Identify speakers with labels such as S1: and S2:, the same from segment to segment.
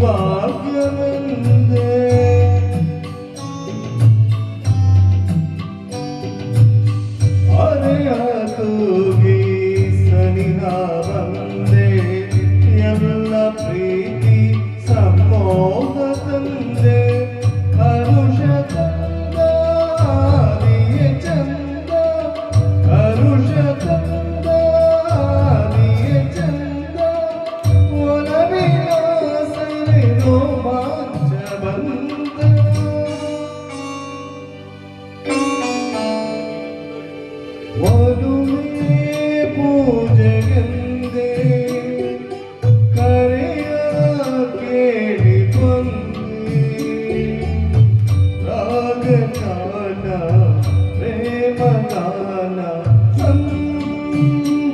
S1: ಭಾಗ್ಯವೆಂದೇ ಅರೆಯ ಕೂಗಿ ಸನಿಹ ಬಂದೆ ಎಲ್ಲ ಪ್ರೀತಿ ಸಮೋಹ ತಂದೆ ಹರುಷ ತಂದ ಆದಿಯ ಚಂದ ಹರುಷ ತಂದ ಆದಿಯ ಚಂದ ಒಲವಿನ ಸರಿ ರೋಮಾಂಚ ಬಂದ ಮದುವೆ ಪೂಜೆಗೆಂದೇ ಕರೆಯ ಕೇಳಿ ಬಂದೆ ರಾಗಗಾನ ಪ್ರೇಮಗಾನ ಸಂಜೀವನ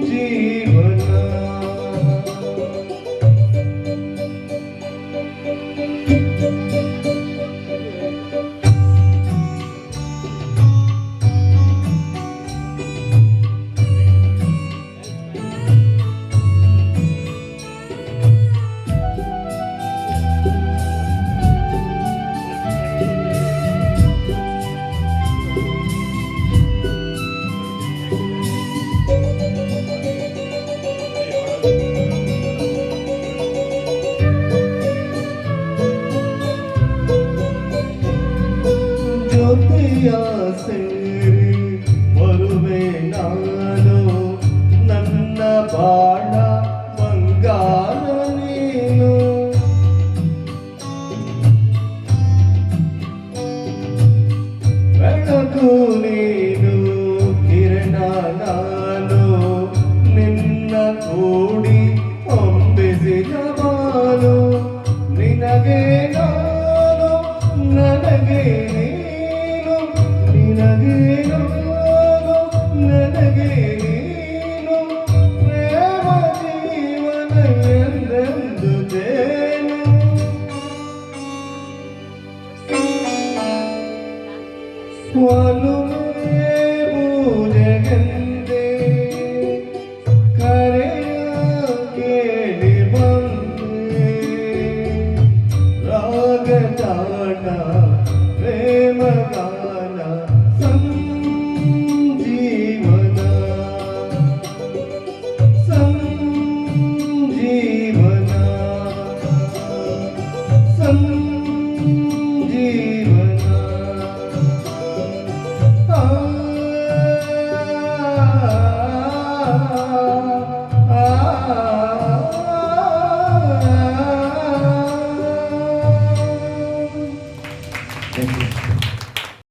S1: ಜೊತೆಯ ಸೇರಿ ಬರುವೆ ನಾನು ನನ್ನ ಬಾಳ ಬಂಗಾರ ನೀನು ಬೆಳಕು ನೀನು ಕಿರಣ ನಾನು ನಿನ್ನ ಕೂಡಿ ಹೊಂಬಿಸಿದ ಬಾನು ನಿನಗೆ ನಾನು ನನಗೆ ನೀನು ನಿನಗೆ ನಾನು ನನಗೆ